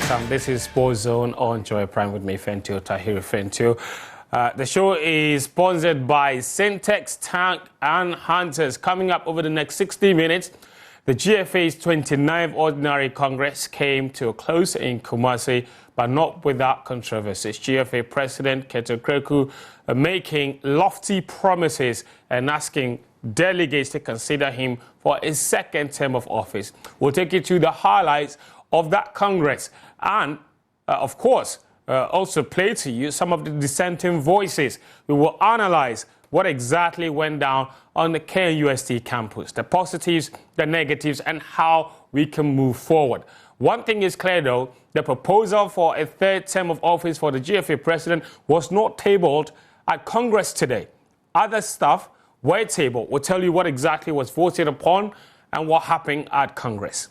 Sam. This is Sports Zone on Joy Prime with me, Fentio Tahir Fentio. The show is sponsored by Syntex Tank and Hunters. Coming up over the next 60 minutes, the GFA's 29th Ordinary Congress came to a close in Kumasi, but not without controversies. GFA President Keto Kreku making lofty promises and asking delegates to consider him for a second term of office. We'll take you to the highlights of that Congress and, of course, also play to you some of the dissenting voices. We will analyze what exactly went down on the KNUST campus, the positives, the negatives, and how we can move forward. One thing is clear, though, the proposal for a third term of office for the GFA president was not tabled at Congress today. Other stuff were tabled. We'll tell you what exactly was voted upon and what happened at Congress.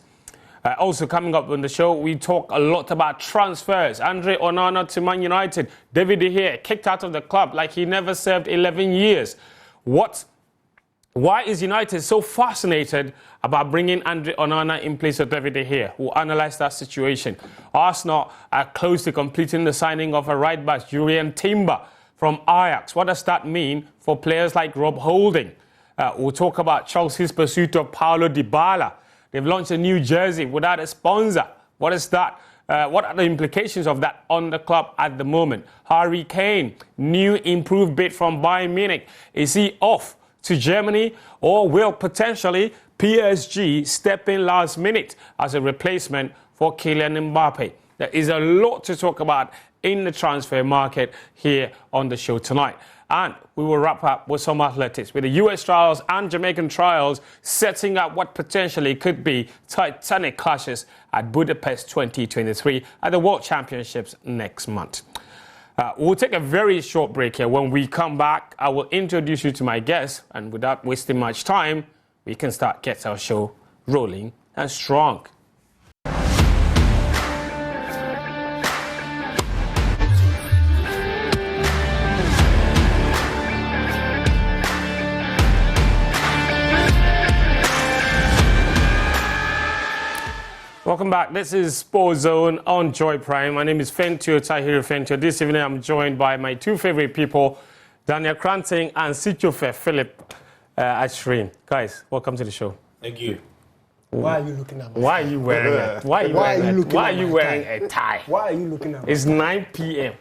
Also coming up on the show, we talk a lot about transfers. Andre Onana to Man United. David De Gea kicked out of the club like he never served 11 years. Why is United so fascinated about bringing Andre Onana in place of David De Gea? We'll analyze that situation. Arsenal are close to completing the signing of a right back, Julian Timber, from Ajax. What does that mean for players like Rob Holding? We'll talk about Chelsea's pursuit of Paulo Dybala. They've launched a new jersey without a sponsor. What is that? What are the implications of that on the club at the moment? Harry Kane, new improved bid from Bayern Munich. Is he off to Germany, or will potentially PSG step in last minute as a replacement for Kylian Mbappe? There is a lot to talk about in the transfer market here on the show tonight. And we will wrap up with some athletics, with the US trials and Jamaican trials setting up what potentially could be titanic clashes at Budapest 2023 at the World Championships next month. We'll take a very short break here. When we come back, I will introduce you to my guests, and without wasting much time, we can get our show rolling and strong. Welcome back. This is Sports Zone on Joy Prime. My name is Fentio Tahir Fentio. This evening I'm joined by my two favorite people, Daniel Cranting and Sichofe Philip Ashrin. Guys, welcome to the show. Thank you. Why are you looking at me? Why are you wearing a tie? Why are you looking at me? It's 9 p.m.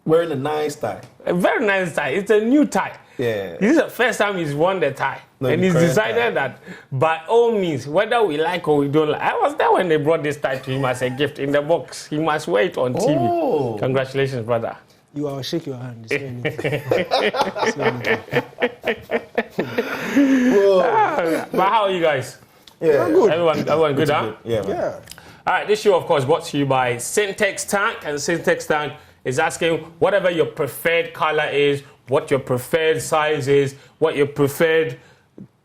Wearing a nice tie. A very nice tie. It's a new tie. Yeah. This is the first time he's worn the tie. No, and he's decided that by all means, whether we like or we don't like. I was there when they brought this tie to him as a gift in the box. He must wear it on TV. Oh. Congratulations, brother. I'll shake your hand. But how are you guys? Yeah. Good. Everyone good, huh? Yeah, man. Yeah. All right, this show, of course, brought to you by Syntex Tank. And Syntex Tank is asking whatever your preferred color is, what your preferred size is, what your preferred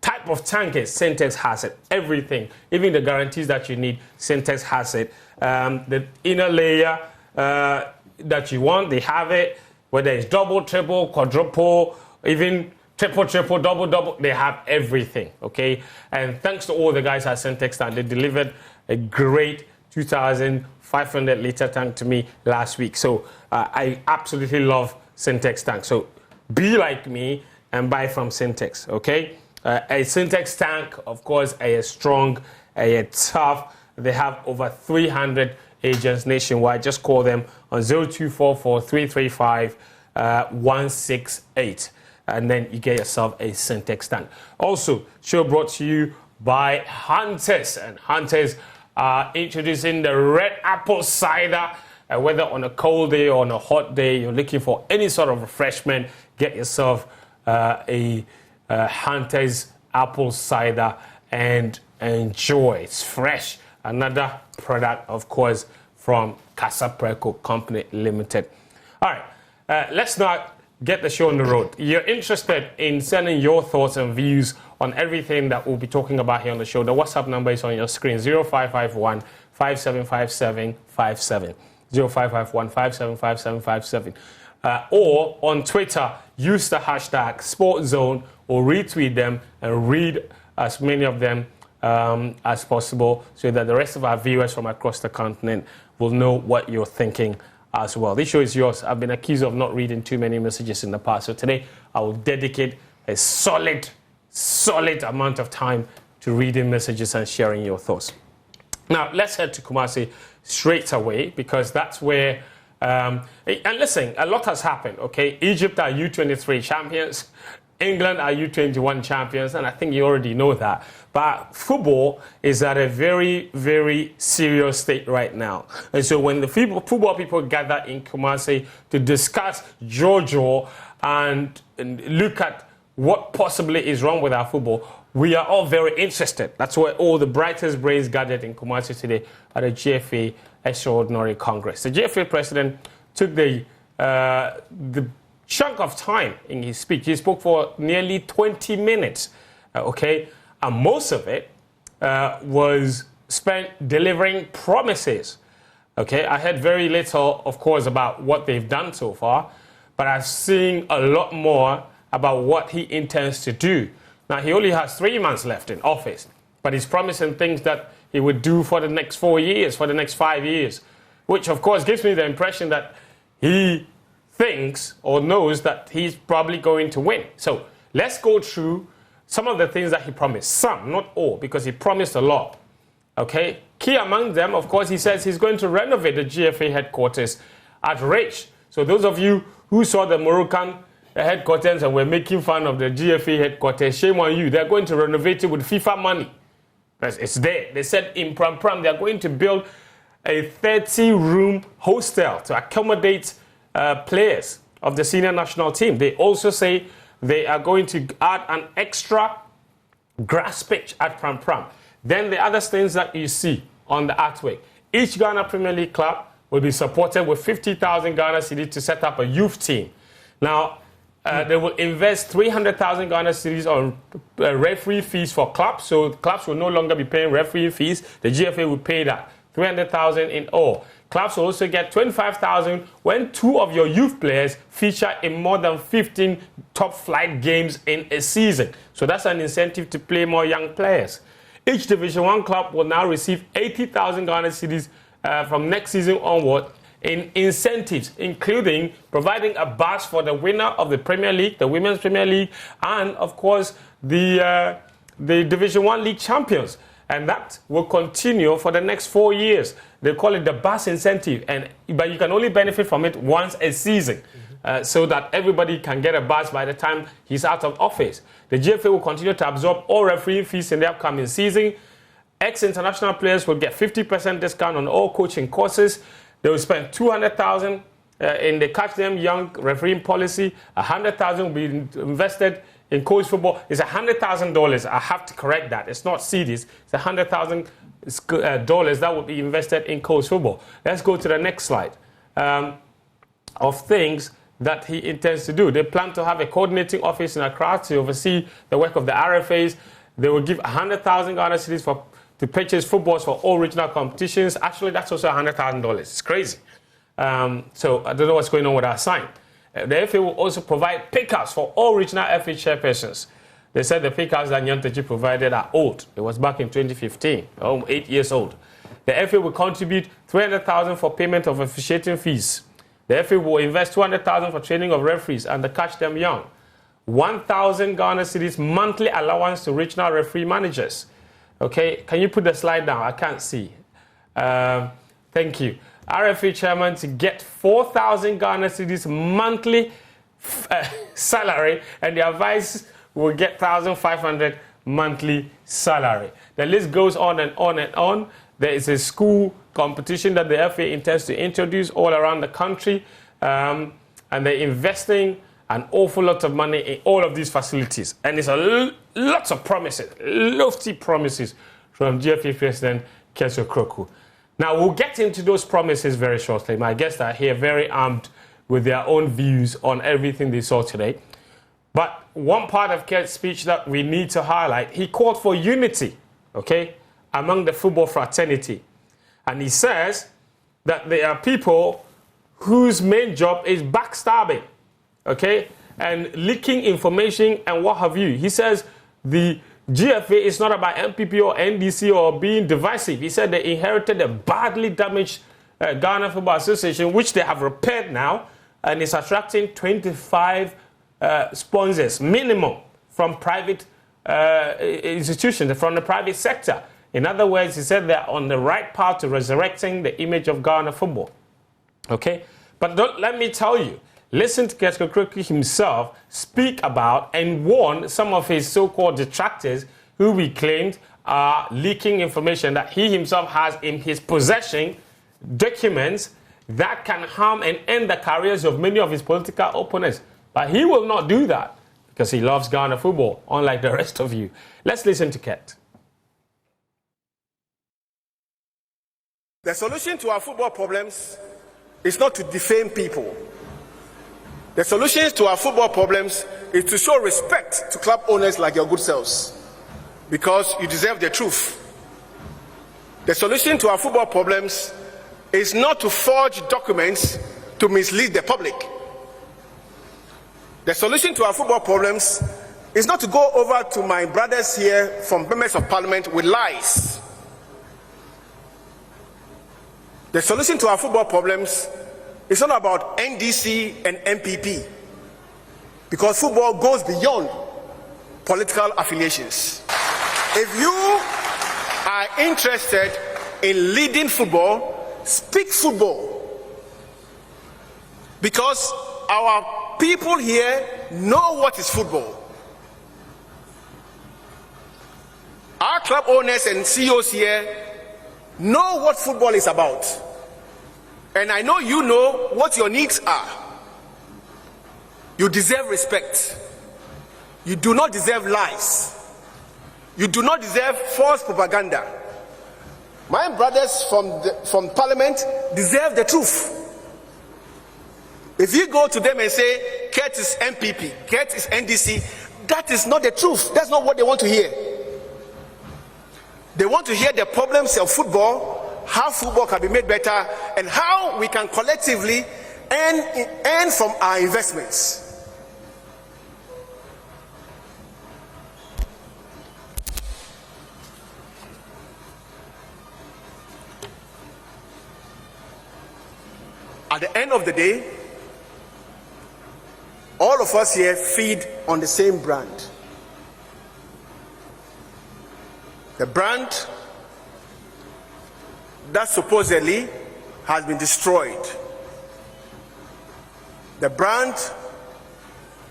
type of tank is. Syntex has it. Everything. Even the guarantees that you need, Syntex has it. The inner layer that you want, they have it. Whether it's double, triple, quadruple, even triple, double, they have everything, okay? And thanks to all the guys at Syntex Tank, they delivered a great 2,500-liter tank to me last week. So I absolutely love Syntex Tank. So be like me and buy from Syntex, okay? A Syntex tank, of course, a strong, a tough. They have over 300 agents nationwide. Just call them on 0244 335 168. And then you get yourself a Syntex tank. Also, show brought to you by Hunters. And Hunters are introducing the red apple cider. Whether on a cold day or on a hot day, you're looking for any sort of refreshment, get yourself a Hunter's apple cider and enjoy. It's fresh. Another product, of course, from Casa Preco Company Limited. All right, let's not get the show on the road. You're interested in sending your thoughts and views on everything that we'll be talking about here on the show. The WhatsApp number is on your screen, 0551 575757. 0551 575757. Or on Twitter, use the hashtag SportsZone or retweet them and read as many of them as possible so that the rest of our viewers from across the continent will know what you're thinking as well. This show is yours. I've been accused of not reading too many messages in the past, so today I will dedicate a solid amount of time to reading messages and sharing your thoughts. Now, let's head to Kumasi straight away, because that's where, and listen, a lot has happened, okay? Egypt are U23 champions, England are U21 champions, and I think you already know that. But football is at a very, very serious state right now. And so when the football people gather in Kumasi to discuss JoJo and look at what possibly is wrong with our football, we are all very interested. That's why all the brightest brains gathered in Kumasi today at a GFA Extraordinary Congress. The GFA president took the chunk of time in his speech. He spoke for nearly 20 minutes, okay? And most of it was spent delivering promises, okay? I heard very little, of course, about what they've done so far, but I've seen a lot more about what he intends to do. Now, he only has 3 months left in office, but he's promising things that he would do for the next 4 years, for the next 5 years, which, of course, gives me the impression that he thinks or knows that he's probably going to win. So let's go through some of the things that he promised. Some, not all, because he promised a lot. Okay? Key among them, of course, he says he's going to renovate the GFA headquarters at Rich. So those of you who saw the Moroccan headquarters and were making fun of the GFA headquarters, shame on you. They're going to renovate it with FIFA money. It's there. They said in Pram Pram they're going to build a 30-room hostel to accommodate players of the senior national team. They also say they are going to add an extra grass pitch at Pram Pram. Then the other things that you see on the artwork. Each Ghana Premier League club will be supported with 50,000 Ghana cedis to set up a youth team. Now, they will invest 300,000 Ghana cedis on referee fees for clubs. So clubs will no longer be paying referee fees. The GFA will pay that, 300,000 in all. Clubs will also get 25,000 when 2 of your youth players feature in more than 15 top flight games in a season. So that's an incentive to play more young players. Each Division 1 club will now receive 80,000 Ghana cedis from next season onward in incentives, including providing a badge for the winner of the Premier League, the Women's Premier League, and of course the Division 1 League champions. And that will continue for the next 4 years. They call it the BAS incentive, but you can only benefit from it once a season, so that everybody can get a badge by the time he's out of office. The GFA will continue to absorb all referee fees in the upcoming season. Ex-international players will get 50% discount on all coaching courses. They will spend 200,000 in the Catch Them Young refereeing policy. 100,000 will be invested in coach football. It's $100,000. I have to correct that. It's not cedis. It's $100,000 that will be invested in coach football. Let's go to the next slide of things that he intends to do. They plan to have a coordinating office in Accra to oversee the work of the RFAs. They will give 100,000 Ghana cedis to purchase footballs for all regional competitions. Actually, that's also $100,000. It's crazy. So I don't know what's going on with our sign. The FA will also provide pickups for all regional FA chairpersons. They said the pickups that Nyantechi provided are old. It was back in 2015, 8 years old. The FA will contribute 300,000 for payment of officiating fees. The FA will invest 200,000 for training of referees and to catch them young. 1,000 Ghana cedis monthly allowance to regional referee managers. Okay, can you put the slide down? I can't see. Thank you. RFA chairman to get 4,000 Ghana cedis monthly salary, and the vice will get 1,500 monthly salary. The list goes on and on and on. There is a school competition that the FA intends to introduce all around the country, and they're investing an awful lot of money in all of these facilities. And it's lots of promises, lofty promises from GFA President Kesho Kroku. Now, we'll get into those promises very shortly. My guests are here very armed with their own views on everything they saw today. But one part of Ker's speech that we need to highlight, he called for unity, okay, among the football fraternity. And he says that there are people whose main job is backstabbing, okay, and leaking information and what have you. He says the GFA is not about MPP or NDC or being divisive. He said they inherited a badly damaged Ghana Football Association, which they have repaired now, and is attracting 25 sponsors minimum from private institutions, from the private sector. In other words, he said they're on the right path to resurrecting the image of Ghana football. Okay? But let me tell you, listen to Ketko Kroki himself speak about and warn some of his so-called detractors who he claimed are leaking information that he himself has in his possession, documents that can harm and end the careers of many of his political opponents. But he will not do that because he loves Ghana football, unlike the rest of you. Let's listen to Ket. The solution to our football problems is not to defame people. The solution to our football problems is to show respect to club owners like your good selves, because you deserve the truth. The solution to our football problems is not to forge documents to mislead the public. The solution to our football problems is not to go over to my brothers here from members of parliament with lies. The solution to our football problems is not about NDC and MPP, because football goes beyond political affiliations. If you are interested in leading football, speak football, because our people here know what is football. Our club owners and CEOs here know what football is about. And I know you know what your needs are. You deserve respect. You do not deserve lies. You do not deserve false propaganda. My brothers from parliament deserve the truth. If you go to them and say, Ket is MPP, Ket is NDC, that is not the truth. That's not what they want to hear. They want to hear the problems of football, how football can be made better, and how we can collectively earn from our investments. At the end of the day, all of us here feed on the same brand. The brand that supposedly has been destroyed. The brand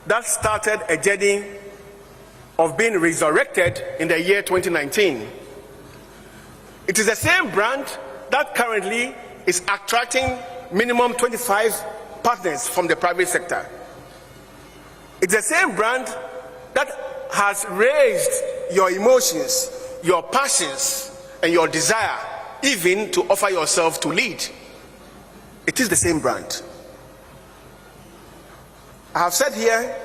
that started a journey of being resurrected in the year 2019. It is the same brand that currently is attracting minimum 25 partners from the private sector. It's the same brand that has raised your emotions, your passions, and your desire even to offer yourself to lead. It is the same brand. I have said here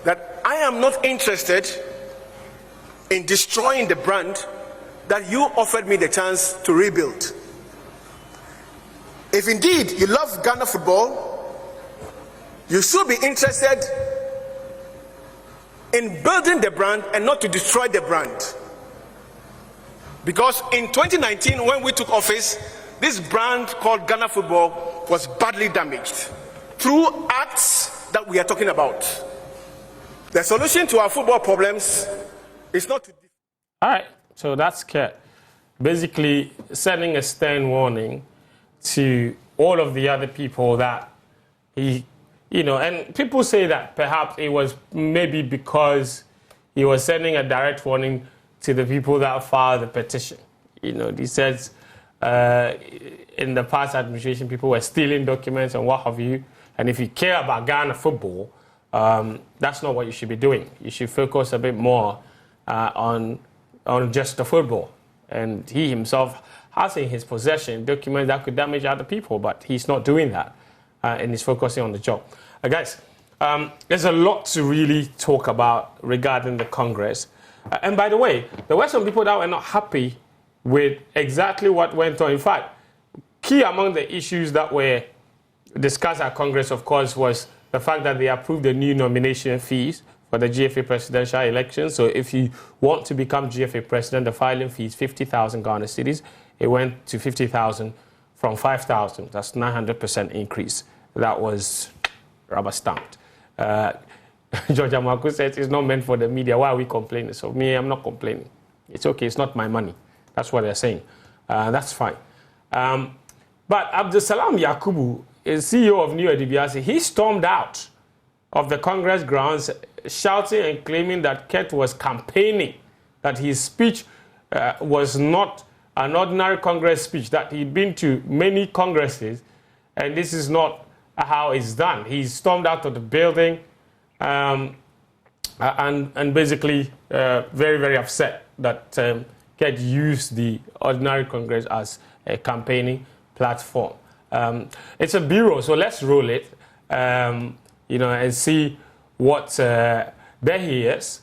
that I am not interested in destroying the brand that you offered me the chance to rebuild. If indeed you love Ghana football, you should be interested in building the brand and not to destroy the brand. Because in 2019, when we took office, this brand called Ghana football was badly damaged through acts that we are talking about. The solution to our football problems is not to... All right, so that's Ket. Basically sending a stern warning to all of the other people that he, and people say that perhaps it was maybe because he was sending a direct warning to the people that filed the petition. He says in the past administration, people were stealing documents and what have you. And if you care about Ghana football, that's not what you should be doing. You should focus a bit more on just the football. And he himself has in his possession documents that could damage other people, but he's not doing that. And he's focusing on the job. Guys, there's a lot to really talk about regarding the Congress. And by the way, there were some people that were not happy with exactly what went on. In fact, key among the issues that were discussed at Congress, of course, was the fact that they approved the new nomination fees for the GFA presidential election. So if you want to become GFA president, the filing fee is 50,000 Ghana cedis. It went to 50,000 from 5,000. That's 900% increase. That was rubber stamped. George Amaku said it's not meant for the media. Why are we complaining? So me, I'm not complaining. It's okay. It's not my money. That's what they're saying. That's fine. But Abdul Salam Yakubu, CEO of New Edibiase, he stormed out of the Congress grounds shouting and claiming that Ket was campaigning, that his speech was not an ordinary Congress speech, that he'd been to many Congresses, and this is not how it's done. He stormed out of the building and basically very, very upset that Ket used the ordinary Congress as a campaigning platform. It's a bureau, so let's roll it, and see what. There he is,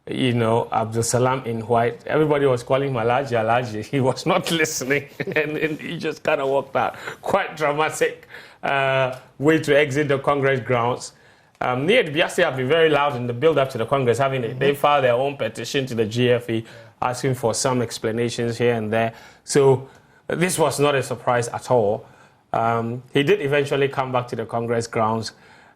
Abdul Salam in white. Everybody was calling him Alaji. He was not listening, and he just kind of walked out. Quite dramatic way to exit the Congress grounds. Near Biase have been very loud in the build-up to the Congress, they filed their own petition to the GFA, asking for some explanations here and there. So this was not a surprise at all. He did eventually come back to the Congress grounds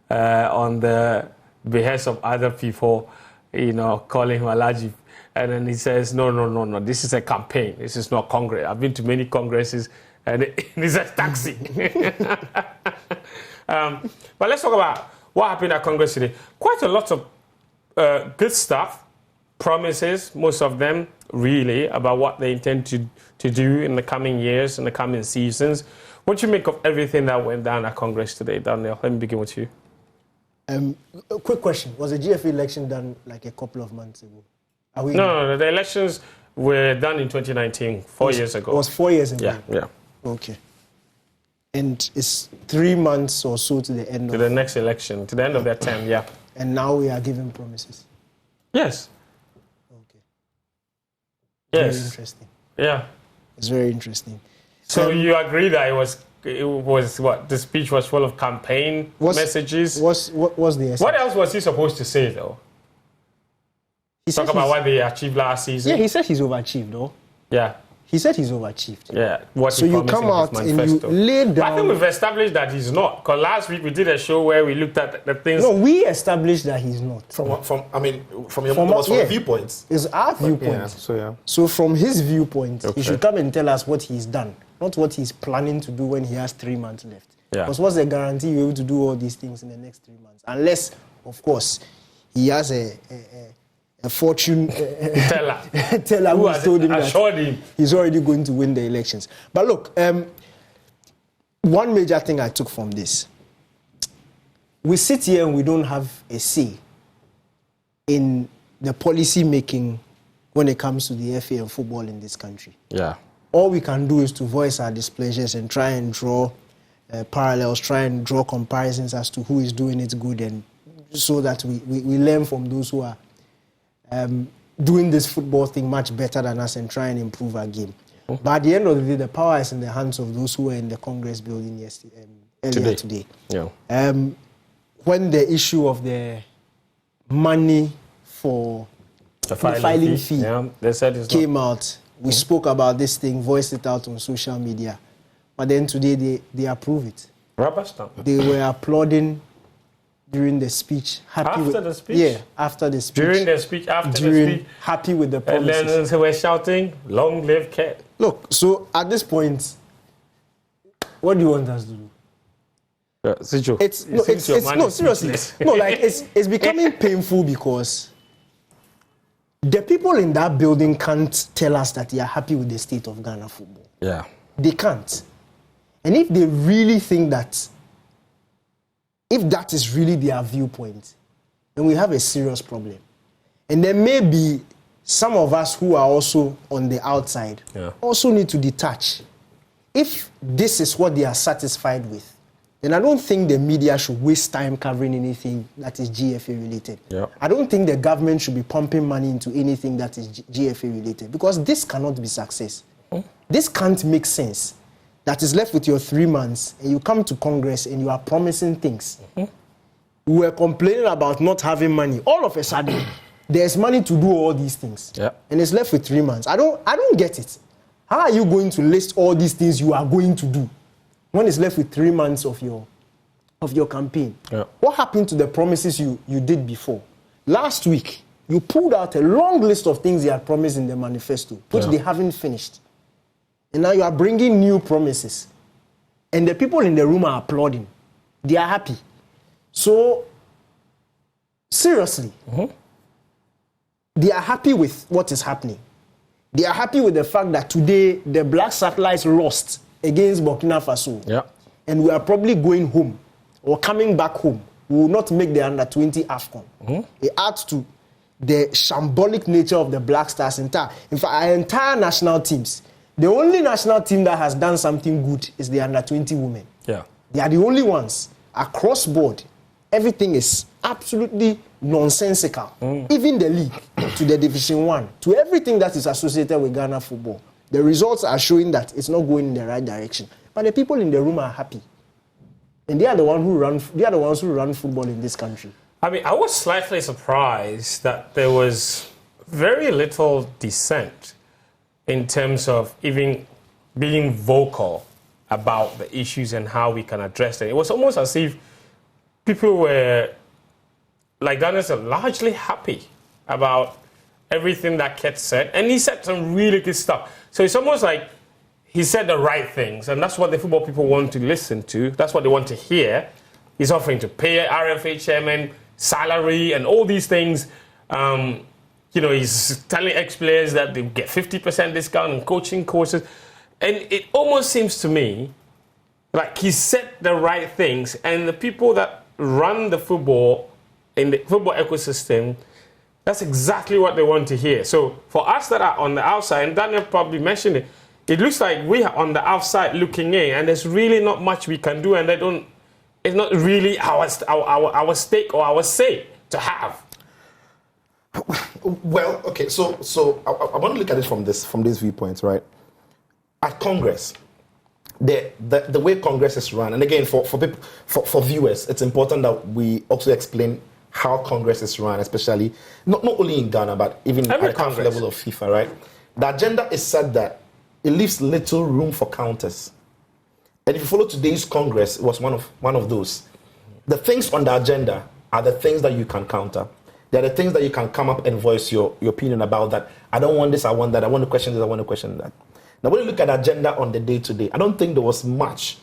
on the behest of other people, calling him Alaji. And then he says, no, this is a campaign. This is not Congress. I've been to many Congresses, and it's a taxi. But let's talk about what happened at Congress today. Quite a lot of good stuff, promises, most of them really, about what they intend to do in the coming years, in the coming seasons. What do you make of everything that went down at Congress today, Daniel? Let me begin with you. A quick question. Was the GFA election done like a couple of months ago? No, the elections were done in 2019, 4 years ago. It was 4 years ago? Yeah. Okay. And it's 3 months or so to the end to the next election, to the end of their term, yeah. And now we are giving promises? Yes. Okay. Yes. Very interesting. Yeah. It's very interesting. So you agree that it was what? The speech was full of campaign messages? What was the essence? What else was he supposed to say, though? Talk about what they achieved last season? Yeah, he said he's overachieved, though. Yeah. He said he's overachieved. Yeah. So you come out and you lay down... But I think we've established that he's not. Because last week we did a show where we looked at the things... No, we established that he's not. From your viewpoints. It's our viewpoint. So from his viewpoint, he should come and tell us what he's done, not what he's planning to do when he has 3 months left. Yeah. Because what's the guarantee you're able to do all these things in the next 3 months? Unless, of course, he has a fortune teller who has told him that he's already going to win the elections. But look, one major thing I took from this, we sit here and we don't have a say in the policy making when it comes to the FA and football in this country. Yeah. All we can do is to voice our displeasures and try and draw parallels, try and draw comparisons as to who is doing it good, and so that we learn from those who are doing this football thing much better than us and try and improve our game. But at the end of the day, the power is in the hands of those who were in the Congress building earlier today. Yeah. When the issue of the money for the filing fee they said came out, we spoke about this thing, voiced it out on social media. But then today they approve it. Rubber stamp. They were applauding during the speech. After the speech? Yeah, after the speech. During the speech, after the speech. Happy with the promises. And then they were shouting, long live Ket. Look, so at this point, what do you want us to do? Seriously. No, like it's becoming painful because the people in that building can't tell us that they are happy with the state of Ghana football. Yeah. They can't. And if they really think that, if that is really their viewpoint, then we have a serious problem. And there may be some of us who are also on the outside also need to detach. If this is what they are satisfied with, then I don't think the media should waste time covering anything that is GFA related. Yeah. I don't think the government should be pumping money into anything that is GFA related, because this cannot be success. This can't make sense. That is left with your 3 months and you come to Congress and you are promising things. We were complaining about not having money. All of a sudden, there's money to do all these things. Yeah. And it's left with 3 months. I don't get it. How are you going to list all these things you are going to do One is left with 3 months of your campaign. Yeah. What happened to the promises you did before? Last week, you pulled out a long list of things you had promised in the manifesto, which they haven't finished. And now you are bringing new promises. And the people in the room are applauding. They are happy. So, seriously, they are happy with what is happening. They are happy with the fact that today the Black Satellites lost against Burkina Faso. Yeah. And we are probably going home or coming back home. We will not make the under-20 AFCON. It adds to the shambolic nature of the Black Stars entire. In fact, our entire national teams, the only national team that has done something good is the under-20 women. Yeah. They are the only ones. Across board, everything is absolutely nonsensical. Even the league, to the Division 1, to everything that is associated with Ghana football. The results are showing that it's not going in the right direction. But the people in the room are happy. And they are the ones who run football in this country. I mean, I was slightly surprised that there was very little dissent in terms of even being vocal about the issues and how we can address them. It was almost as if people were, like Ghanaians, are largely happy about everything that Ket said. And he said some really good stuff. So it's almost like he said the right things, and that's what the football people want to listen to. That's what they want to hear. He's offering to pay RFA chairman salary and all these things. He's telling ex-players that they get 50% discount on coaching courses. And it almost seems to me like he said the right things, and the people that run the football in the football ecosystem, that's exactly what they want to hear. So for us that are on the outside, and Daniel probably mentioned it, it looks like we are on the outside looking in, and there's really not much we can do, and it's not really our stake or our say to have. Well, okay, so I want to look at it from this viewpoint, right? At Congress, the way Congress is run, and again for people, for viewers, it's important that we also explain how Congress is run, especially not only in Ghana but even at the level of FIFA, right? The agenda is set that it leaves little room for counters. And if you follow today's Congress, it was one of those. The things on the agenda are the things that you can counter. They're the things that you can come up and voice your opinion about, that I don't want this, I want that, I want to question this, I want to question that. Now, when you look at the agenda on the day-to-day, I don't think there was much,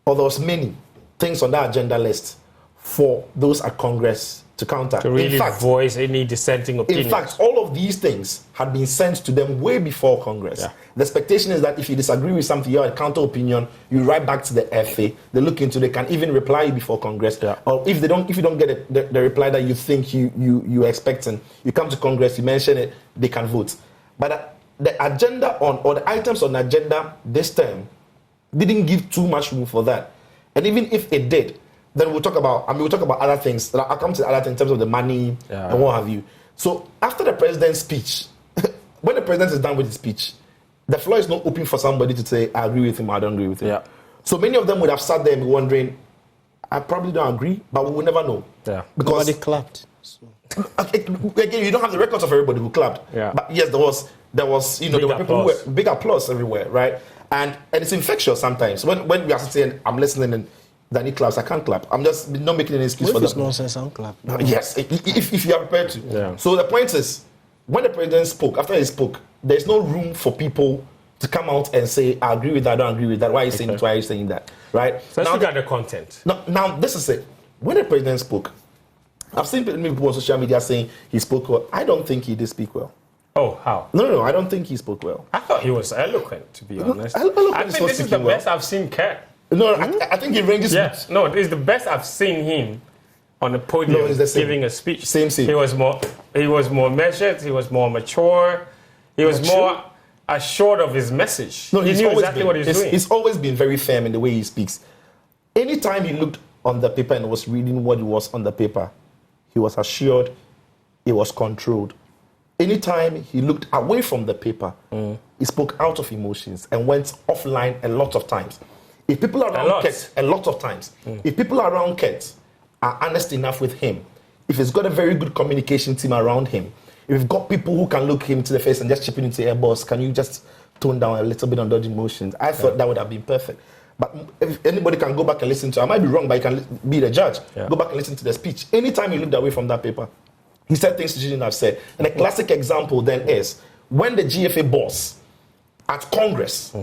or there was many things on that agenda list for those at Congress to counter. To really voice any dissenting opinions. In fact, all of these things had been sent to them way before Congress. Yeah. The expectation is that if you disagree with something, you have a counter opinion, you write back to the FA, they look into it, they can even reply you before Congress. Yeah. Or if you don't get the reply that you think you're expecting, you come to Congress, you mention it, they can vote. But the agenda or the items on the agenda this term didn't give too much room for that. And even if it did, then we'll talk about other things. I'll come to the other things in terms of the money and what have you. So after the president's speech, when the president is done with his speech, the floor is not open for somebody to say, I agree with him, I don't agree with him. Yeah. So many of them would have sat there and be wondering, I probably don't agree, but we will never know. Yeah. Because nobody clapped. So. Again, you don't have the records of everybody who clapped. Yeah. But yes, there was there were people who were big applause everywhere, right? And it's infectious sometimes. When we are saying, I'm listening and Danny claps, I can't clap. I'm just not making any excuse for that. It's nonsense, I'll clap. Yes, if you are prepared to. Yeah. So the point is, when the president spoke, after he spoke, there's no room for people to come out and say, I agree with that, I don't agree with that. Why are you saying it? Why are you saying that? Right? So let's look at the content. Now, this is it. When the president spoke, I've seen people on social media saying he spoke well. I don't think he did speak well. Oh, how? No, I don't think he spoke well. I thought he was eloquent, to be honest. I think this is the best I've seen Ket. No, I think he ranges. Yes, no, it's the best I've seen him on the podium giving a speech. Same. He was more measured. He was more mature. He was more assured of his message. No, he knew exactly what he was doing. He's always been very firm in the way he speaks. Anytime he looked on the paper and was reading what was on the paper, he was assured, he was controlled. Anytime he looked away from the paper, he spoke out of emotions and went offline a lot of times. If people around Ket, a lot of times, if people around Ket are honest enough with him, if he's got a very good communication team around him, if you've got people who can look him to the face and just chip in and say, hey, boss, can you just tone down a little bit on those emotions? I thought that would have been perfect. But if anybody can go back and listen to, I might be wrong, but you can be the judge. Go back and listen to the speech. Anytime you looked away from that paper, he said things he shouldn't have said. And a classic example then is when the GFA boss at Congress,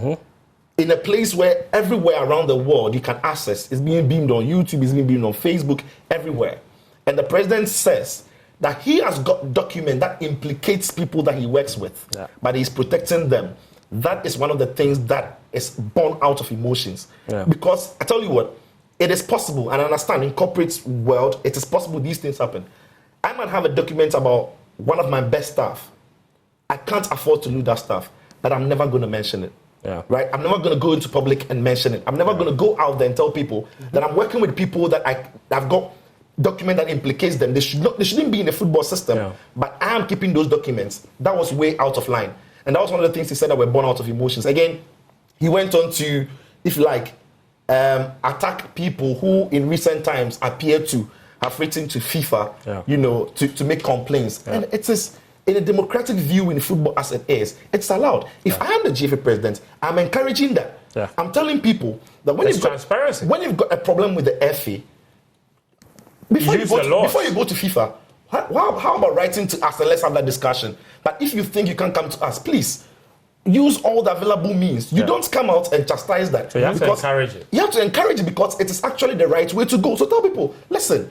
in a place where everywhere around the world you can access, is being beamed on YouTube, is being beamed on Facebook, everywhere. And the president says that he has got document that implicates people that he works with, but he's protecting them. That is one of the things that is born out of emotions. Because I tell you what, it is possible, and I understand in corporate world, it is possible these things happen. I might have a document about one of my best staff. I can't afford to lose that staff, but I'm never going to mention it. Right? I'm never going to go into public and mention it. I'm never going to go out there and tell people that I'm working with people that I've got document that implicates them. They shouldn't be in the football system, but I am keeping those documents. That was way out of line. And that was one of the things he said that were born out of emotions. Again, he went on to, if you like, attack people who in recent times appear to have written to FIFA, you know, to make complaints. And it is, in a democratic view in football as it is, it's allowed. If I am the GFA president, I'm encouraging that. I'm telling people that when you've got a problem with the FA, before you go to FIFA, how about writing to us and let's have that discussion? But if you think you can't come to us, please use all the available means. You don't come out and chastise that. So you have to encourage it. You have to encourage it because it is actually the right way to go. So tell people, listen,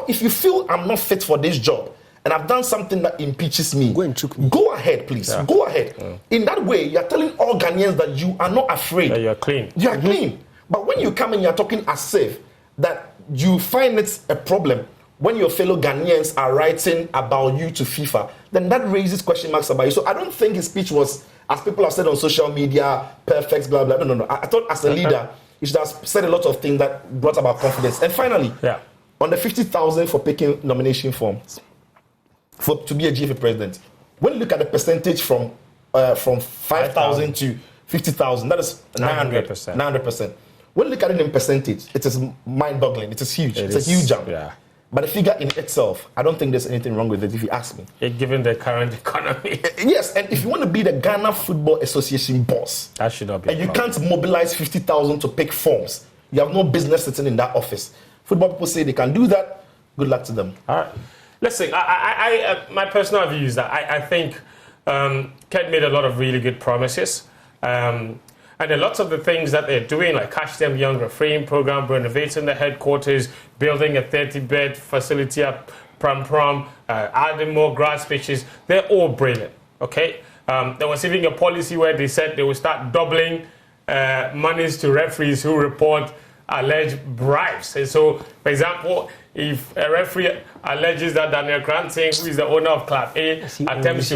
if you feel I'm not fit for this job and I've done something that impeaches me, go and choke me. Go ahead, please. Go ahead. In that way, you're telling all Ghanaians that you are not afraid. That you're clean. You are clean. But when you come and you're talking as if that you find it a problem when your fellow Ghanaians are writing about you to FIFA, then that raises question marks about you. So I don't think his speech was, as people have said on social media, perfect, blah, blah. No. I thought as a leader, he should have said a lot of things that brought about confidence. And finally, on the 50,000 for picking nomination forms to be a GFA president, when you look at the percentage from 5,000 to 50,000, that is 900%. When you look at it in percentage, it is mind-boggling. It is huge. It's a huge jump. But the figure in itself, I don't think there's anything wrong with it if you ask me. Given the current economy. Yes, and if you want to be the Ghana Football Association boss, that should not be. And you can't mobilize 50,000 to pick forms, you have no business sitting in that office. Football people say they can do that. Good luck to them. All right. Listen, my personal view is that I think Ked made a lot of really good promises. And a lot of the things that they're doing, like Catch Them Young Refrain program, renovating the headquarters, building a 30-bed facility at Pram, adding more grass pitches, they're all brilliant, okay? There was even a policy where they said they would start doubling monies to referees who report alleged bribes. And so, for example, if a referee alleges that Daniel Cranting, who is the owner of Club A, attempted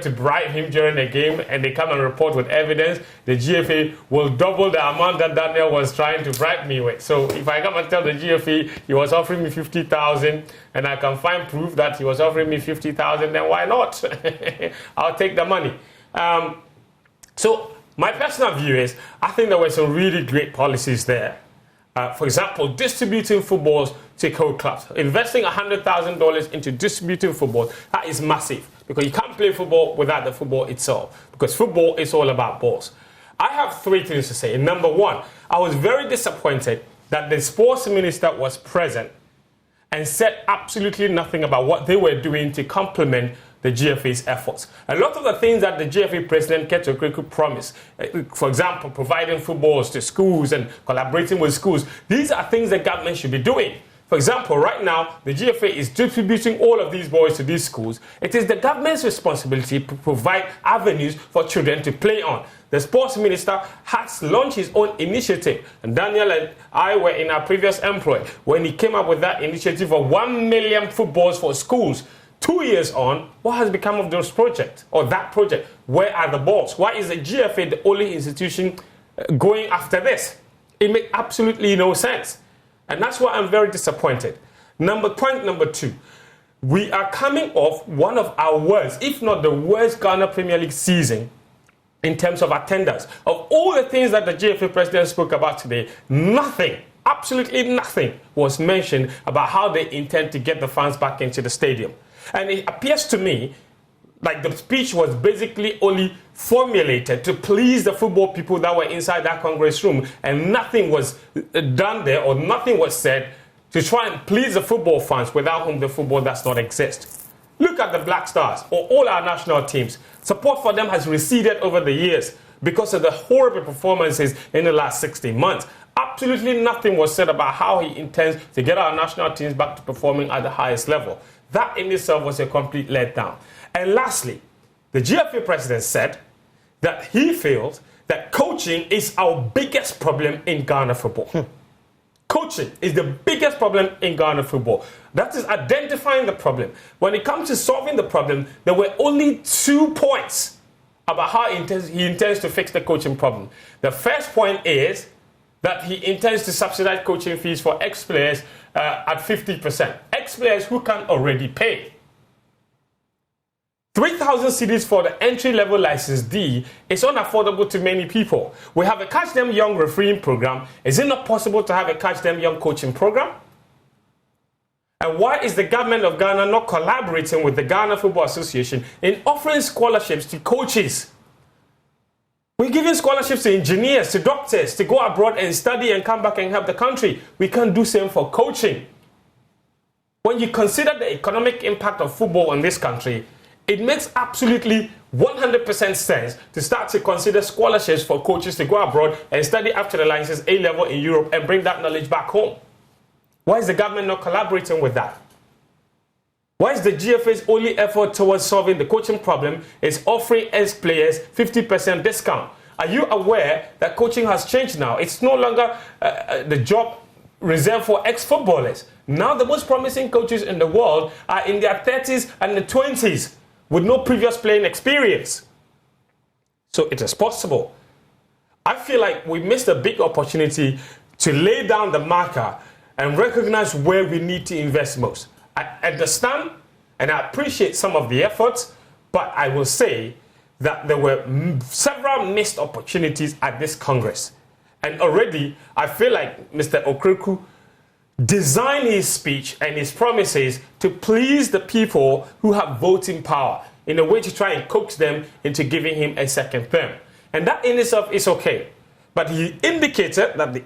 to bribe him during a game, and they come and report with evidence, the GFA will double the amount that Daniel was trying to bribe me with. So if I come and tell the GFA he was offering me 50,000, and I can find proof that he was offering me 50,000, then why not? I'll take the money. So my personal view is, I think there were some really great policies there. For example, distributing footballs to co clubs. Investing $100,000 into distributing football, that is massive. Because you can't play football without the football itself. Because football is all about balls. I have three things to say. Number one, I was very disappointed that the sports minister was present and said absolutely nothing about what they were doing to complement the GFA's efforts. A lot of the things that the GFA president Keto Kriku promised, for example, providing footballs to schools and collaborating with schools, these are things the government should be doing. For example, right now, the GFA is distributing all of these boys to these schools. It is the government's responsibility to provide avenues for children to play on. The sports minister has launched his own initiative, and Daniel and I were in our previous employ when he came up with that initiative of 1 million footballs for schools. 2 years on, what has become of those projects or that project? Where are the balls? Why is the GFA the only institution going after this? It makes absolutely no sense. And that's why I'm very disappointed. Point number two, we are coming off one of our worst, if not the worst Ghana Premier League season in terms of attendance. Of all the things that the GFA president spoke about today, nothing, absolutely nothing was mentioned about how they intend to get the fans back into the stadium. And it appears to me Like, the speech was basically only formulated to please the football people that were inside that Congress room, and nothing was done there, or nothing was said to try and please the football fans, without whom the football does not exist. Look at the Black Stars, or all our national teams. Support for them has receded over the years because of the horrible performances in the last 16 months. Absolutely nothing was said about how he intends to get our national teams back to performing at the highest level. That in itself was a complete letdown. And lastly, the GFA president said that he feels that coaching is our biggest problem in Ghana football. Coaching is the biggest problem in Ghana football. That is identifying the problem. When it comes to solving the problem, there were only 2 points about how he intends to fix the coaching problem. The first point is that he intends to subsidize coaching fees for ex-players at 50%. Ex-players who can already pay. 3,000 cedis for the entry-level license D is unaffordable to many people. We have a Catch Them Young refereeing program. Is it not possible to have a Catch Them Young coaching program? And why is the government of Ghana not collaborating with the Ghana Football Association in offering scholarships to coaches? We're giving scholarships to engineers, to doctors, to go abroad and study and come back and help the country. We can't do same for coaching. When you consider the economic impact of football in this country, it makes absolutely 100% sense to start to consider scholarships for coaches to go abroad and study after the license A-level in Europe and bring that knowledge back home. Why is the government not collaborating with that? Why is the GFA's only effort towards solving the coaching problem is offering ex-players 50% discount? Are you aware that coaching has changed now? It's no longer the job reserved for ex-footballers. Now the most promising coaches in the world are in their 30s and the 20s with no previous playing experience. So it is possible. I feel like we missed a big opportunity to lay down the marker and recognize where we need to invest most. I understand and I appreciate some of the efforts, but I will say that there were several missed opportunities at this Congress. And already, I feel like Mr. Okreku designed his speech and his promises to please the people who have voting power in a way to try and coax them into giving him a second term. And that in itself is okay. But he indicated that the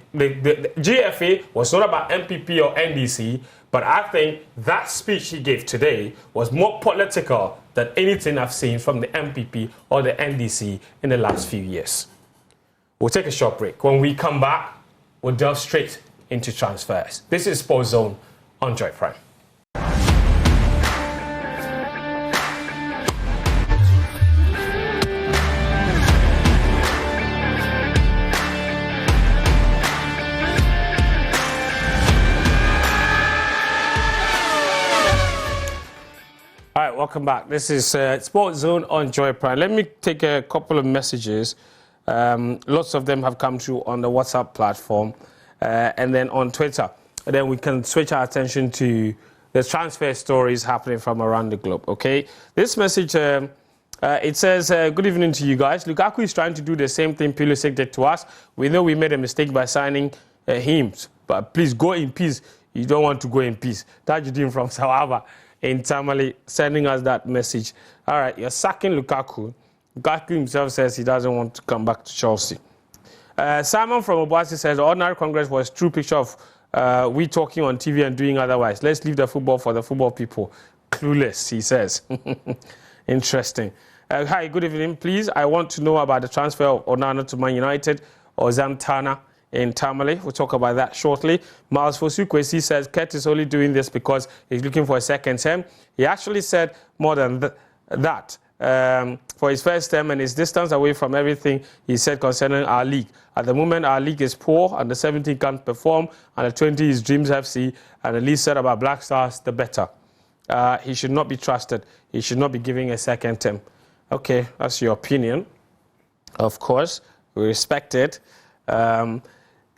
GFA was not about MPP or NDC, but I think that speech he gave today was more political than anything I've seen from the MPP or the NDC in the last few years. We'll take a short break. When we come back, we'll delve straight into transfers. This is Sports Zone on Joy Prime. All right, welcome back. This is Sports Zone on Joy Prime. Let me take a couple of messages. Lots of them have come through on the WhatsApp platform and then on Twitter. And then we can switch our attention to the transfer stories happening from around the globe, okay? This message, it says, good evening to you guys. Lukaku is trying to do the same thing Pulisic did to us. We know we made a mistake by signing him, but please go in peace. You don't want to go in peace. Tajuddin from Sawaba in Tamale sending us that message. All right, you're sacking Lukaku. Lukaku himself says he doesn't want to come back to Chelsea. Simon from Obuasi says, the ordinary Congress was a true picture of we talking on TV and doing otherwise. Let's leave the football for the football people. Clueless, he says. Interesting. Hi, good evening. Please, I want to know about the transfer of Onana to Man United or Zamtana in Tamale. We'll talk about that shortly. Miles Fosukwesi says, Kurt is only doing this because he's looking for a second term. He actually said more than that. For his first term and his distance away from everything he said concerning our league. At the moment, our league is poor and the 17 can't perform and the 20 is Dreams FC and the least said about Black Stars, the better. He should not be trusted. He should not be giving a second term. Okay, that's your opinion. Of course, we respect it.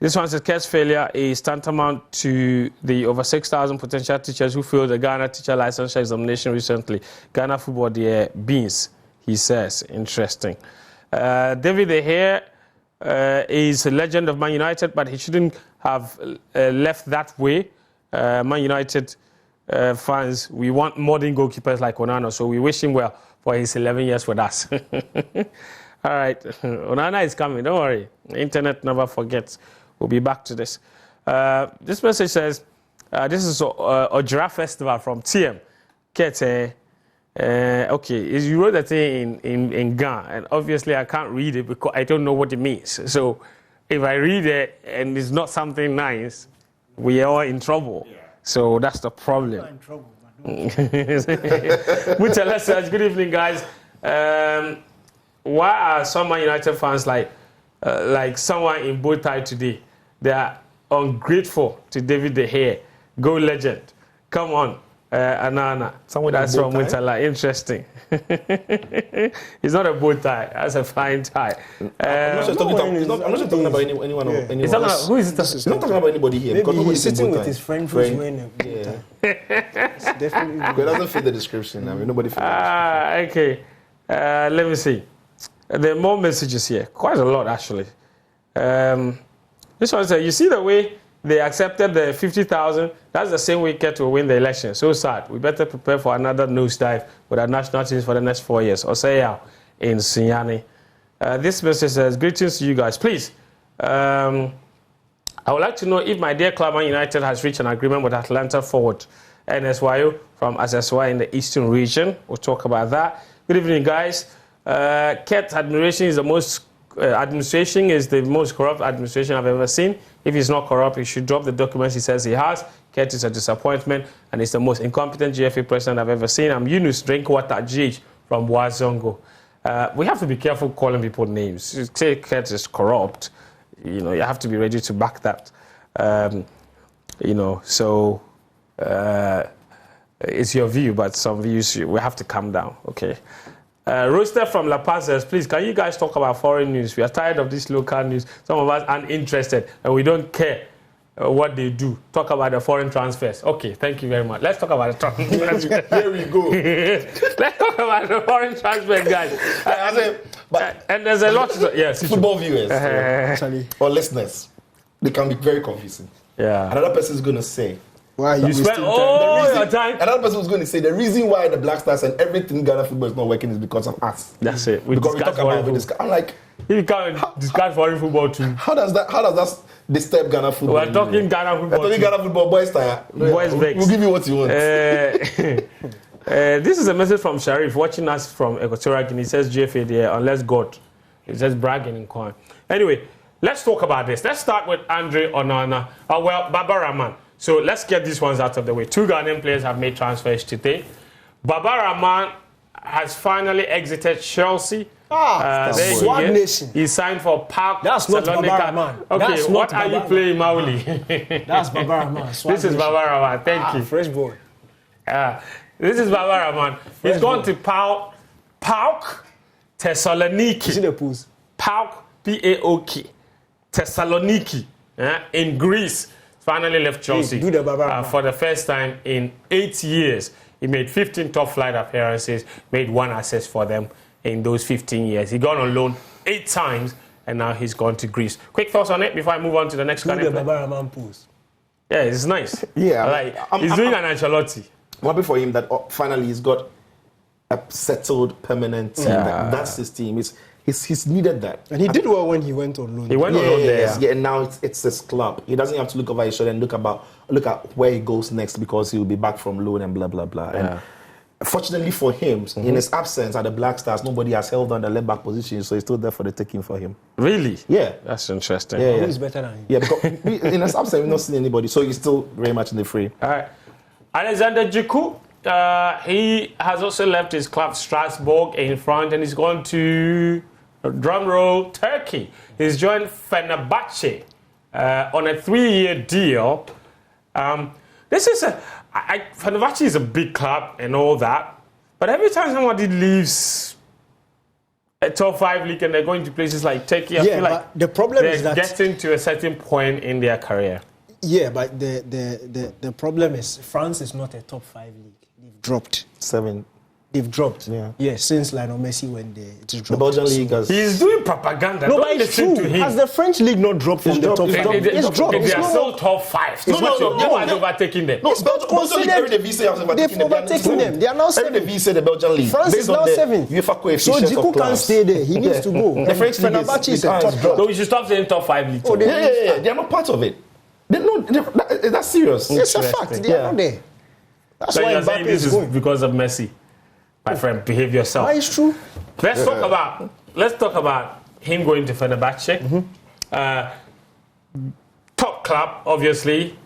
This one says, Kurt's failure is tantamount to the over 6,000 potential teachers who failed the Ghana teacher licensure examination recently. Ghana football, their beans, he says. Interesting. David De Gea is a legend of Man United, but he shouldn't have left that way. Man United fans, we want modern goalkeepers like Onana, so we wish him well for his 11 years with us. All right, Onana is coming, don't worry. The internet never forgets. We'll be back to this. This message says, this is a giraffe festival from TM. Kete, okay, you wrote the thing in Ghana, and obviously I can't read it because I don't know what it means. So if I read it and it's not something nice, we are in trouble. Yeah. So that's the problem. I'm in trouble. Good evening, guys. Why are some Man United fans like someone in bow tie today? They are ungrateful to David De Gea, goal legend. Come on, Onana. That's from Mutala. Interesting. It's not a bow tie. That's a fine tie. I'm not just talking about anyone. Yeah. Who is it? He's not talking about anybody here. Maybe he's sitting with his friend who's wearing a bow tie. It's definitely. It doesn't fit the description. I mean, nobody fits the description. Okay. Let me see. There are more messages here. Quite a lot, actually. This one says, you see the way they accepted the 50,000? That's the same way Ket will win the election. So sad. We better prepare for another nosedive with our national teams for the next 4 years. Osea in Sinyani. This message says, greetings to you guys. Please, I would like to know if my dear club Man United has reached an agreement with Atlanta forward NSYO from SSY in the Eastern region. We'll talk about that. Good evening, guys. Ket's administration is the most corrupt administration I've ever seen. If he's not corrupt, he should drop the documents he says he has. Ket is a disappointment, and he's the most incompetent GFA president I've ever seen. I'm Yunus Drinkwater GH from Wazongo. We have to be careful calling people names. You say Ket is corrupt, you have to be ready to back that. So it's your view, but some views we have to calm down, okay? Roaster from La Paz says, please, can you guys talk about foreign news? We are tired of this local news. Some of us aren't interested, and we don't care what they do. Talk about the foreign transfers. Okay, thank you very much. Let's talk about the transfers. Here we go. Let's talk about the foreign transfers, guys. And there's a lot to... Yes, football viewers or listeners, they can be very confusing. Yeah. Another person is going to say, why you spend all your time. Another person was going to say the reason why the Black Stars and everything Ghana football is not working is because of us. That's it. Because we talk about this. I'm like, you can't discuss foreign football too. How does that disturb Ghana football? We're talking Ghana football. We're talking Ghana football. Boys, we'll give you what you want. This is a message from Sharif watching us from Equatorial Guinea. He says GFA there, unless God. He's just bragging in coin. Anyway, let's talk about this. Let's start with Andre Onana. Baba Rahman. So let's get these ones out of the way. 2 Ghanaian players have made transfers today. Baba Rahman has finally exited Chelsea. Swag Nation. He signed for Park. That's not Baba Rahman. Okay, what are you playing, Mauli? That's Baba Rahman. This is Baba Rahman. Thank you. Fresh boy. This is Baba Rahman. He's gone to PAOK Thessaloniki. See the pools. PAOK, P-A-O-K. Thessaloniki in Greece. Finally left Chelsea for the first time in 8 years. He made 15 top flight appearances, made 1 assist for them in those 15 years. He gone on loan 8 times, and now he's gone to Greece. Quick thoughts on it before I move on to the next one. Yeah, it's nice. Yeah, he's doing an Ancelotti. I'm happy for him that finally he's got a settled, permanent team. That's his team. He's needed that. And he did well when he went on loan. He went on loan there. Yeah, and now it's his club. He doesn't have to look over his shoulder and look at where he goes next because he'll be back from loan and blah, blah, blah. Yeah. And fortunately for him, in his absence at the Black Stars, nobody has held on the left back position, so he's still there for the taking for him. Really? Yeah. That's interesting. Yeah. Who's better than him? Yeah, because in his absence, we've not seen anybody, so he's still very much in the free. All right. Alexander Djiku, he has also left his club Strasbourg in front, and he's gone to... drum roll, Turkey. He's joined Fenerbahce on a 3-year deal. Fenerbahce is a big club and all that, but every time somebody leaves a top 5 league and they're going to places like Turkey, I feel like the problem is that getting to a certain point in their career. Yeah, but the problem is France is not a top 5 league. They've dropped 7. They've dropped. Yeah. Since Lionel Messi went there, it's dropped. The Belgian league has... He's doing propaganda. No, Don't but it's listen true. to him. Has the French league not dropped from the top 5? It's dropped. They are still top 5. No, you have overtaken them. No, Belgian league, Eredivisie has overtaken them. They've overtaken them. They are now 7th. Eredivisie, the Belgian league. France is now 7th. UEFA coefficient so Zico can't stay there. He needs to go. The French league is a top club. So we should stop saying top 5 leagues. Yeah. They are not part of it. That's serious. It's a fact. They are not there. That's so why you're saying Mbappe this is going. because of Messi. My friend, behave yourself. That is true. Let's talk about him going to Fenerbahce. Top club, obviously.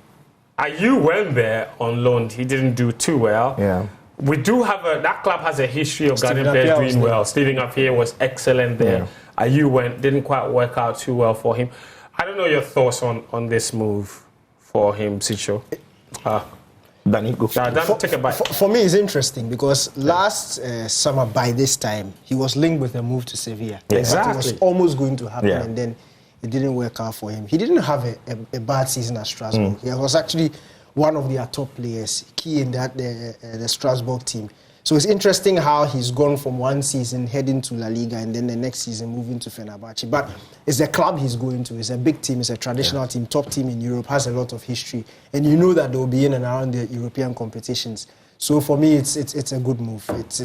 Ayew went there on loan. He didn't do too well. Yeah. We do have that club has a history of guarding players doing well. Stephen Appiah was excellent there. Ayew didn't quite work out too well for him. I don't know your thoughts on this move for him, Sicho. Danny, go. Take a bite. For me, it's interesting because last summer, by this time, he was linked with a move to Sevilla. Exactly. It was almost going to happen, and then it didn't work out for him. He didn't have a bad season at Strasbourg. He was actually one of their top players, key in that the Strasbourg team. So it's interesting how he's gone from one season heading to La Liga and then the next season moving to Fenerbahce. But it's the club he's going to. It's a big team. It's a traditional team, top team in Europe, has a lot of history. And you know that they'll be in and around the European competitions. So for me, it's a good move. It's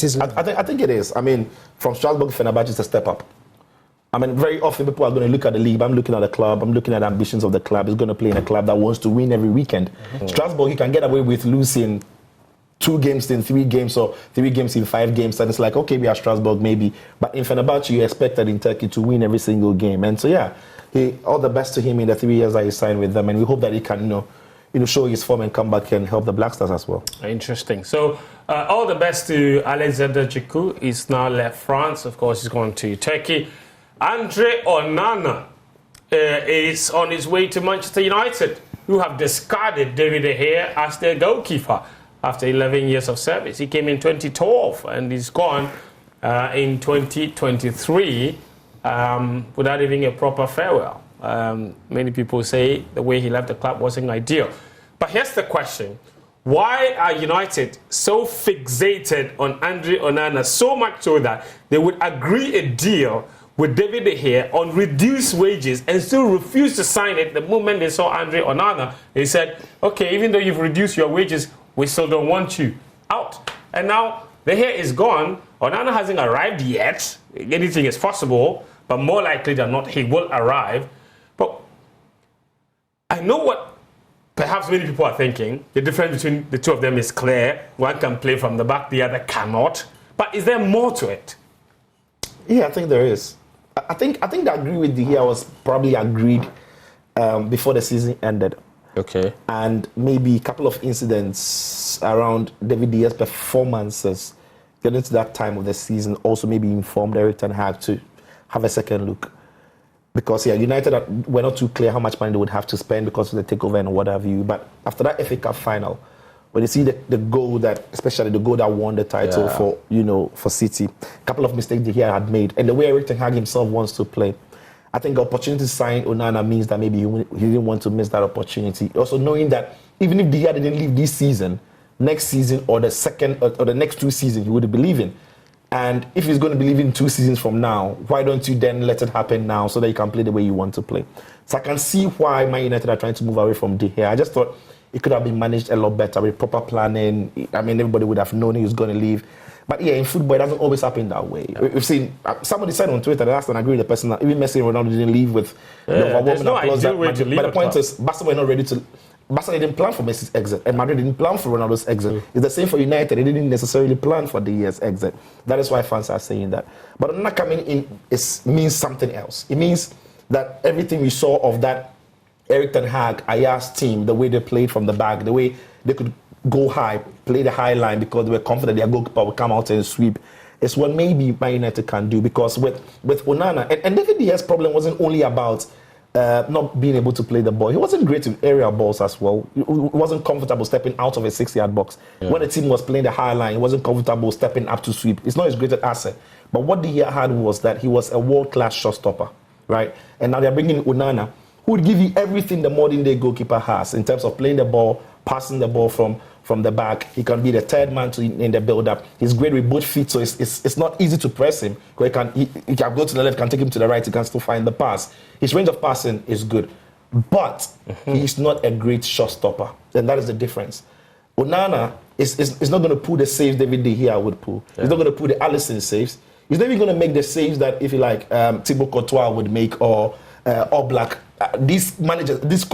his level. I think it is. I mean, from Strasbourg to Fenerbahce, it's a step up. I mean, very often people are going to look at the league. I'm looking at the club. I'm looking at the ambitions of the club. He's going to play in a club that wants to win every weekend. Strasbourg, he can get away with losing 2 games in 3 games or 3 games in 5 games, and it's like, okay, we are Strasbourg maybe, but in Fenerbahce you expected in Turkey to win every single game, and so all the best to him in the 3 years that he signed with them, and we hope that he can show his form and come back and help the Black Stars as well. Interesting. So all the best to Alexander Djiku. He's now left France. Of course, he's gone to Turkey. Andre Onana is on his way to Manchester United, who have discarded David De Gea as their goalkeeper. After 11 years of service. He came in 2012 and he's gone in 2023 without even a proper farewell. Many people say the way he left the club wasn't ideal. But here's the question. Why are United so fixated on Andre Onana, so much so that they would agree a deal with David De Gea on reduced wages and still refuse to sign it the moment they saw Andre Onana? They said, okay, even though you've reduced your wages, we still don't want you out. And now De Gea is gone. Onana hasn't arrived yet. Anything is possible, but more likely than not, he will arrive. But I know what perhaps many people are thinking. The difference between the two of them is clear. One can play from the back, the other cannot. But is there more to it? Yeah, I think there is. I think the agree with De Gea was probably agreed before the season ended. Okay. And maybe a couple of incidents around David De Gea's performances getting to that time of the season also maybe informed Erik ten Hag to have a second look. Because United were not too clear how much money they would have to spend because of the takeover and what have you. But after that FA Cup final, when you see the goal especially the goal that won the title for City, a couple of mistakes De Gea had made, and the way Erik ten Hag himself wants to play, I think the opportunity to sign Onana means that maybe he didn't want to miss that opportunity. Also knowing that even if De Gea didn't leave this season, next season or the second or the next 2 seasons, he would be leaving. And if he's going to be leaving 2 seasons from now, why don't you then let it happen now so that you can play the way you want to play? So I can see why Man United are trying to move away from De Gea. I just thought it could have been managed a lot better with proper planning. I mean, everybody would have known he was going to leave. But yeah, in football, it doesn't always happen that way. We've seen, somebody said on Twitter, that's an agree with the person that even Messi and Ronaldo didn't leave with the overwhelming applause. But the point is, Barcelona were not ready to. Barcelona didn't plan for Messi's exit, and Madrid didn't plan for Ronaldo's exit. It's the same for United. They didn't necessarily plan for De Gea's exit. That is why fans are saying that. But Onana coming in means something else. It means that everything we saw of that Erik ten Hag, Ajax's team, the way they played from the back, the way they could go high, play the high line because they were confident their goalkeeper would come out and sweep. It's what maybe Man United can do, because with Onana, and David De Gea's problem wasn't only about not being able to play the ball. He wasn't great with aerial balls as well. He wasn't comfortable stepping out of a 6-yard box. Yeah. When the team was playing the high line, he wasn't comfortable stepping up to sweep. It's not his greatest asset. But what De Gea had was that he was a world-class shot stopper, right? And now they're bringing Onana, who would give you everything the modern-day goalkeeper has in terms of playing the ball, passing the ball from from the back. He can be the third man in the build-up. He's great with both feet, so it's not easy to press him. He can go to the left, can take him to the right, he can still find the pass. His range of passing is good, but he's not a great shot stopper, and that is the difference. Onana is not going to pull the saves David De Gea would pull. Yeah. He's not going to pull the Alisson saves. He's not even going to make the saves that, if you like, Thibaut Courtois would make or Black. These managers, these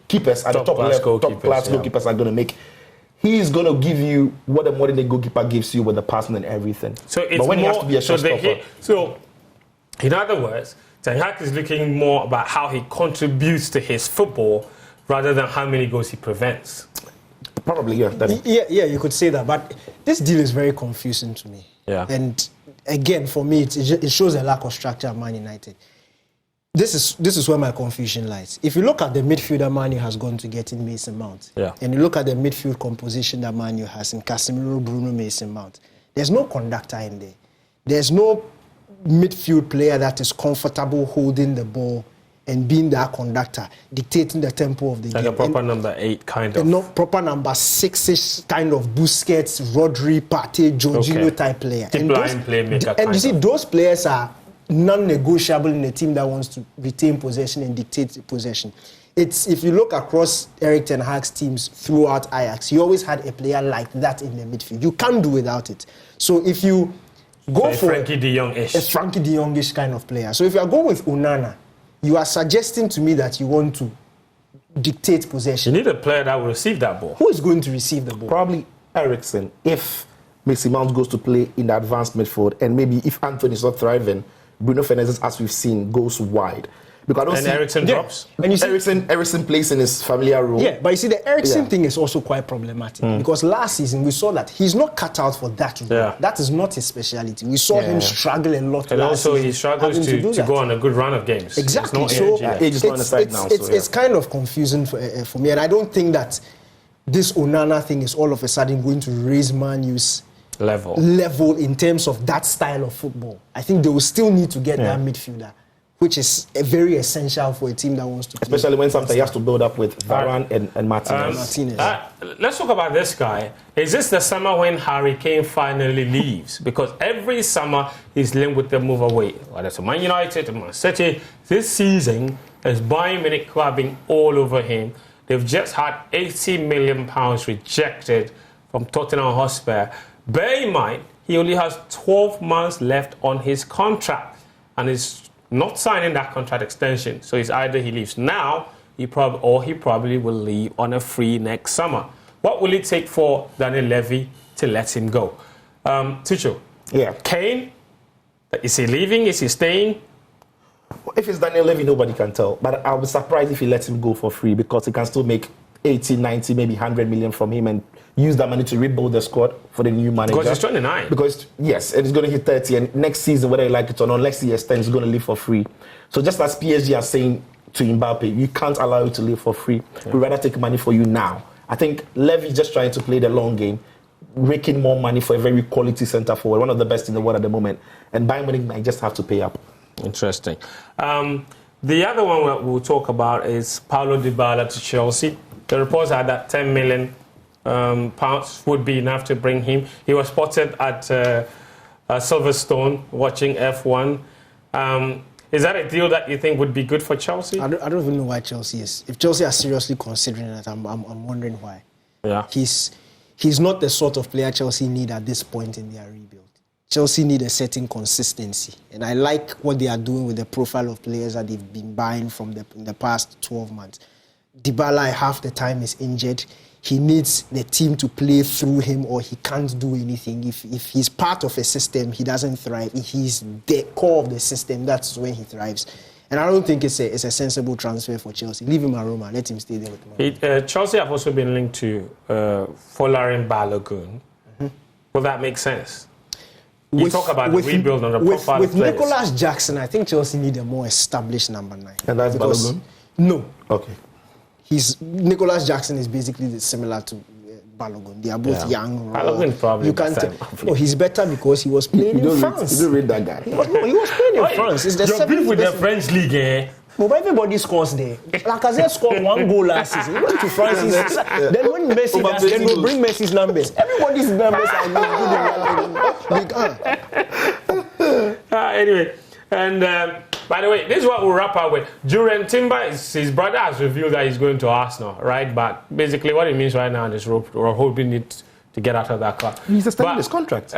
keepers at the top class goalkeepers are going to make. He is going to give you what a modern day goalkeeper gives you with the passing and everything. So it's but when more, he has to be a showstopper. So, in other words, Ten Hag is looking more about how he contributes to his football rather than how many goals he prevents. Probably, yeah. Yeah, you could say that. But this deal is very confusing to me. Yeah. And again, for me, it shows a lack of structure at Man United. This is where my confusion lies. If you look at the midfielder Man U has gone to get in Mason Mount, and you look at the midfield composition that Man U has in Casemiro, Bruno, Mason Mount, there's no conductor in there. There's no midfield player that is comfortable holding the ball and being that conductor, dictating the tempo of the game. Like a proper number 8 kind of. Not proper number 6-ish kind of Busquets, Rodri, Partey, Jorginho type player. And playmaker. And you see, those players are non-negotiable in a team that wants to retain possession and dictate possession. If you look across Erik ten Hag's teams throughout Ajax, he always had a player like that in the midfield. You can't do without it. So if you go for Frankie de Jong-ish. A Frankie de Jong-ish kind of player. So if you are going with Onana, you are suggesting to me that you want to dictate possession. You need a player that will receive that ball. Who is going to receive the ball? Probably Eriksen. If Mason Mount goes to play in the advanced midfield, and maybe if Anthony is not thriving, Bruno Fernandes, as we've seen, goes wide. Because I don't see Eriksen drops. And you see, Eriksen plays in his familiar role. Yeah, but you see, the Eriksen thing is also quite problematic because last season we saw that he's not cut out for that role. Yeah. That is not his speciality. We saw him struggle a lot. And also, season, he struggles to go on a good run of games. Exactly. It's kind of confusing for me, and I don't think that this Onana thing is all of a sudden going to raise Man U's level in terms of that style of football. I think they will still need to get that midfielder, which is very essential for a team that wants to play. Especially when sometimes he has to build up with Varane and Martinez. Let's talk about this guy. Is this the summer when Harry Kane finally leaves? Because every summer he's linked with the move away. Whether it's Man United, Man City. This season is Bayern Munich clubbing all over him. They've just had £80 million rejected from Tottenham Hotspur. Bear in mind, he only has 12 months left on his contract and is not signing that contract extension. So it's either he leaves now he probably will leave on a free next summer. What will it take for Daniel Levy to let him go? Tucho, Kane, is he leaving? Is he staying? If it's Daniel Levy, nobody can tell. But I'll be surprised if he lets him go for free because he can still make 80, 90, maybe 100 million from him and use that money to rebuild the squad for the new manager. Because he's 29. Because, yes, and he's going to hit 30. And next season, whether you like it or not, unless he extends, he's going to leave for free. So just as PSG are saying to Mbappe, you can't allow you to leave for free. Yeah. We'd rather take money for you now. I think Levy's just trying to play the long game, raking more money for a very quality centre forward, one of the best in the world at the moment. And Bayern Munich might just have to pay up. Interesting. The other one we'll talk about is Paulo Dybala to Chelsea. The reports are that £10 million would be enough to bring him. He was spotted at Silverstone watching F1. Is that a deal that you think would be good for Chelsea? I don't even know why Chelsea is. If Chelsea are seriously considering it, I'm wondering why. Yeah. He's not the sort of player Chelsea need at this point in their rebuild. Chelsea need a certain consistency. And I like what they are doing with the profile of players that they've been buying in the past 12 months. Dybala half the time is injured. He needs the team to play through him or he can't do anything. If he's part of a system, he doesn't thrive. If he's the core of the system, that's when he thrives. And I don't think it's a sensible transfer for Chelsea. Leave him at Roma. Let him stay there with him. Chelsea have also been linked to Folarin Balogun. Mm-hmm. Will that make sense? You talk about the rebuild on the profile with players. Nicolas Jackson, I think Chelsea need a more established number 9. And that's Balogun? No. Okay. Nicolas Jackson is basically similar to Balogun. They are both young. Balogun probably. You can't tell. He's better because he was playing in France. You don't read that guy. No, he was playing in France. It's the You're beef with the French league, eh? But everybody scores there. Lacazette scored 1 goal last season. He went to Francis. Then when Messi does, then we'll bring Messi's numbers. Everybody's numbers are good. Anyway, and by the way, this is what we'll wrap up with. Julian Timber, his brother has revealed that he's going to Arsenal, right? But basically what it means right now is we're hoping it to get out of that club. He's extending his contract.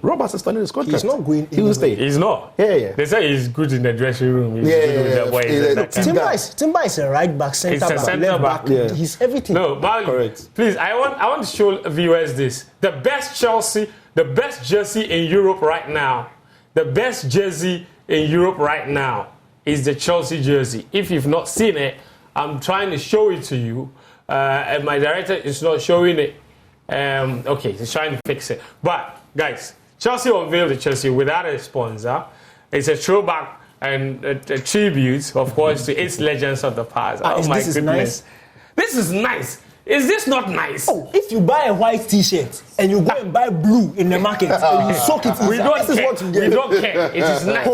Robert's extending his contract. He's not going. He will stay. He's not. Yeah. They say he's good in the dressing room. He's good with the boys. Timber is a right back, centre back, left back. Yeah. He's everything. No, but correct. Please, I want to show viewers this. The best Chelsea, the best jersey in Europe right now. The best jersey in Europe right now is the Chelsea jersey. If you've not seen it, I'm trying to show it to you. And my director is not showing it. Okay, he's trying to fix it. But, guys, Chelsea unveiled the Chelsea without a sponsor. It's a throwback and a tribute, of course, to its legends of the past. Oh, my goodness. Nice? This is nice. Is this not nice? Oh, if you buy a white T-shirt and you go and buy blue in the market and you soak it, we don't this care. Is what you get. We don't care. It is nice.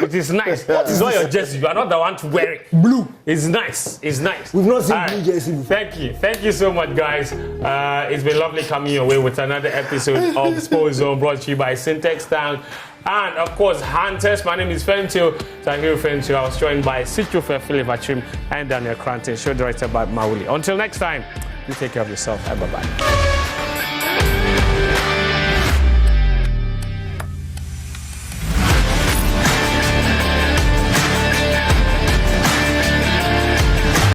It is nice. What is not your jersey? You are not the one to wear it. Blue. It's nice. It's nice. We've not seen blue jersey before. Thank you. Thank you so much, guys. It's been lovely coming your way with another episode of Sports Zone brought to you by Syntex Town. And of course, Hunters. My name is Fentio Tahir Fentio. I was joined by Sitrofe Philip Achim and Daniel Cranton, show directed by Mauli. Until next time, you take care of yourself. Bye bye.